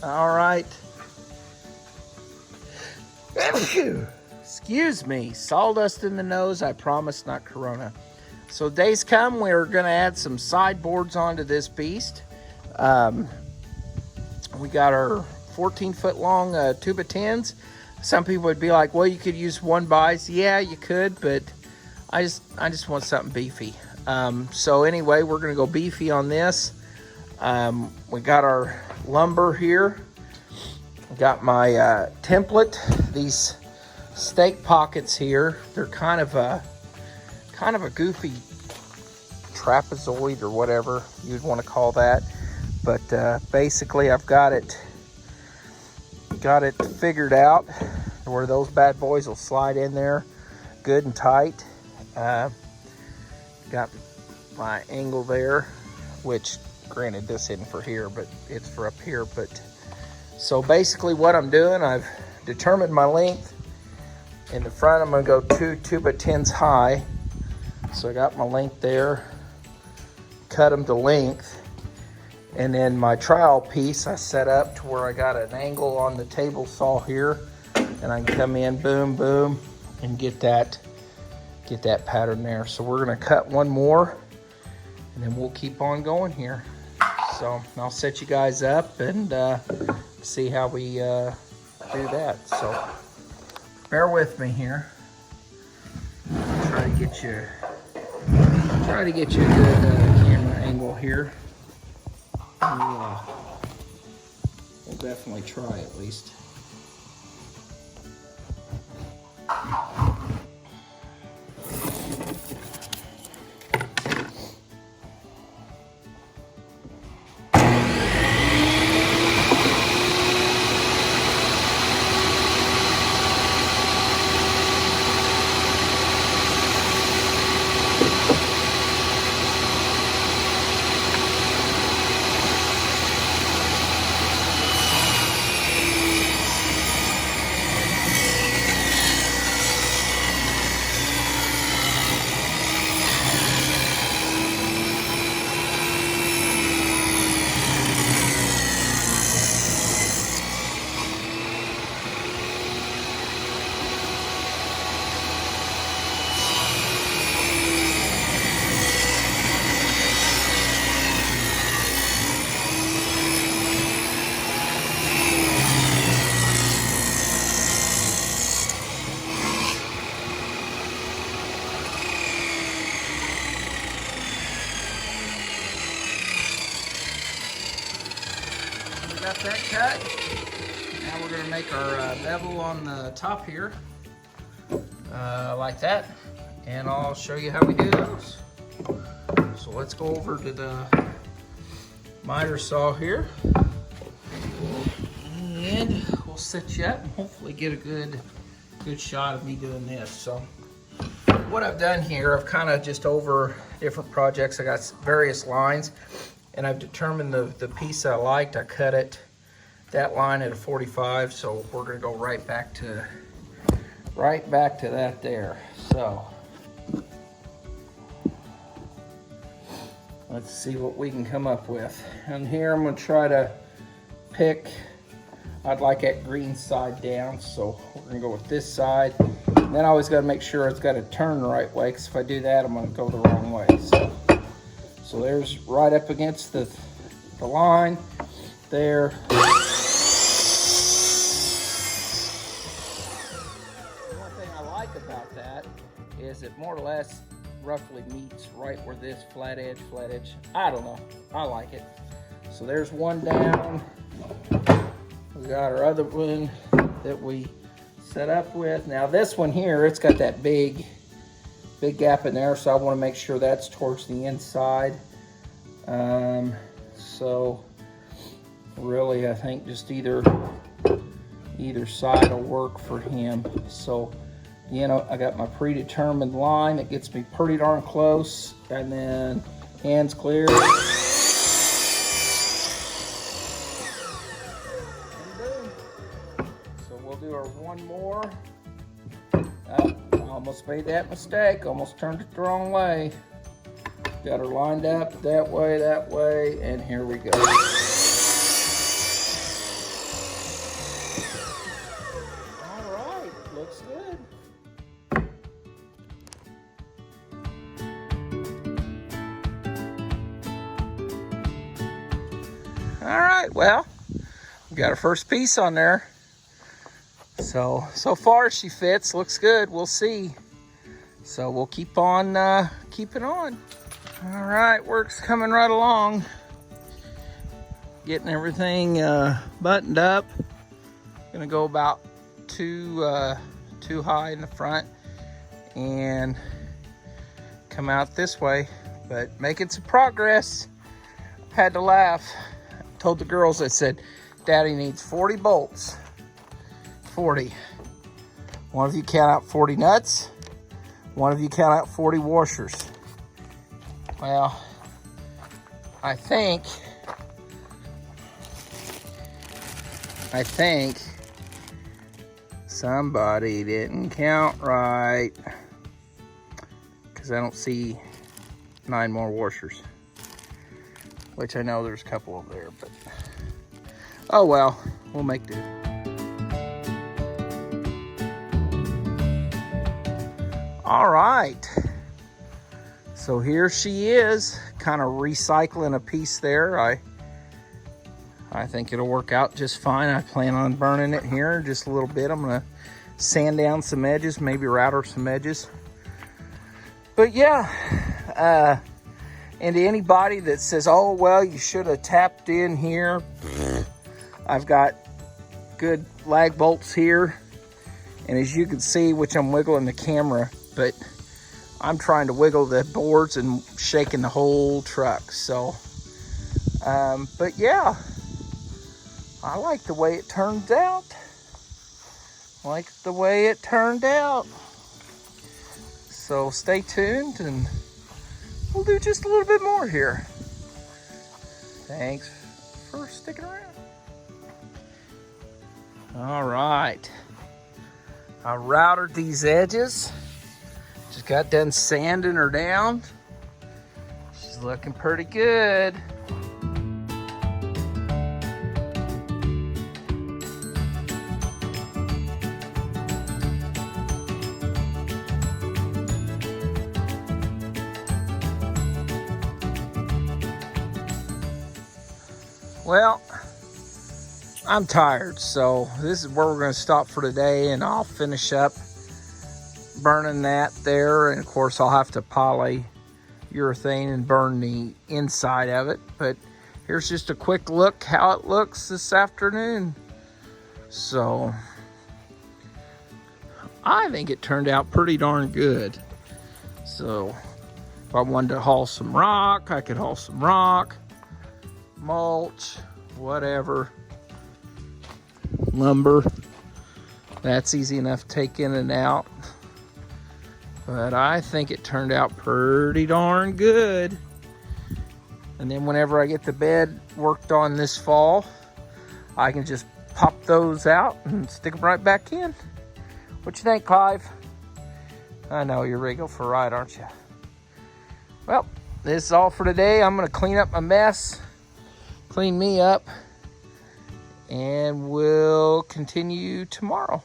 All right. Excuse me, sawdust in the nose, I promise, not corona. So days come, we're gonna add some sideboards onto this beast. We got our 14-foot long 2x10s. Some people would be like, well, you could use 1x. Yeah, you could, but I just want something beefy. So anyway, we're gonna go beefy on this. We got our lumber here. Got my template. These stake pockets here. They're kind of a goofy trapezoid or whatever you'd want to call that. But basically, I've got it figured out where those bad boys will slide in there good and tight. Got my angle there, which granted this isn't for here, but it's for up here. But so basically what I'm doing, I've determined my length. In the front, I'm gonna go 2x10s high. So I got my length there, cut them to length. And then my trowel piece I set up to where I got an angle on the table saw here. And I can come in, boom, boom, and get that pattern there. So we're gonna cut one more and then we'll keep on going here. So I'll set you guys up and see how we do that. So bear with me here. Try to get you a good camera angle here. We'll definitely try at least. Got that cut. Now we're going to make our bevel on the top here, like that, and I'll show you how we do those. So let's go over to the miter saw here, and we'll set you up and hopefully get a good shot of me doing this. So what I've done here, I've kind of just over different projects, I got various lines. And I've determined the piece I liked. I cut it, that line at a 45, so we're gonna go right back to that there. So let's see what we can come up with. And here I'm gonna try to pick, I'd like that green side down, so we're gonna go with this side. And then I always gotta make sure it's gotta turn the right way, because if I do that, I'm gonna go the wrong way. So there's right up against the line there. One thing I like about that is it more or less roughly meets right where this flat edge. I don't know, I like it. So there's one down. We got our other one that we set up with. Now this one here, it's got that big gap in there, so I want to make sure that's towards the inside. So really I think just either side will work for him. So you know, I got my predetermined line that gets me pretty darn close, and then hands clear. And boom. So we'll do our one more. Almost made that mistake, almost turned it the wrong way. Got her lined up that way, and here we go. All right, well, we got our first piece on there. So far she fits, looks good. We'll see. So we'll keep on keeping on. All right, work's coming right along. Getting everything buttoned up. Gonna go about too high in the front and come out this way, but making some progress. Had to laugh. Told the girls, I said, Daddy needs 40 bolts. 40. One of you count out 40 nuts. One of you count out 40 washers. Well, I think somebody didn't count right, because I don't see 9 more washers, which I know there's a couple over there, but oh well, we'll make do. All right, so here she is, kind of recycling a piece there. I think it'll work out just fine. I plan on burning it here just a little bit. I'm gonna sand down some edges, maybe router some edges. But yeah, and to anybody that says, oh, well, you should have tapped in here. I've got good lag bolts here. And as you can see, which I'm wiggling the camera, but I'm trying to wiggle the boards and shaking the whole truck. So, but yeah, I like the way it turned out. So stay tuned and we'll do just a little bit more here. Thanks for sticking around. All right. I routed these edges. Just got done sanding her down. She's looking pretty good. Well, I'm tired, so this is where we're going to stop for today, and I'll finish up burning that there, and of course I'll have to polyurethane and burn the inside of it. But here's just a quick look how it looks this afternoon. So I think it turned out pretty darn good. So if I wanted to haul some rock, I could haul some rock, mulch, whatever, lumber. That's easy enough to take in and out. But I think it turned out pretty darn good. And then whenever I get the bed worked on this fall, I can just pop those out and stick them right back in. What you think, Clive? I know, you're ready to go for a ride, aren't you? Well, this is all for today. I'm going to clean up my mess, clean me up, and we'll continue tomorrow.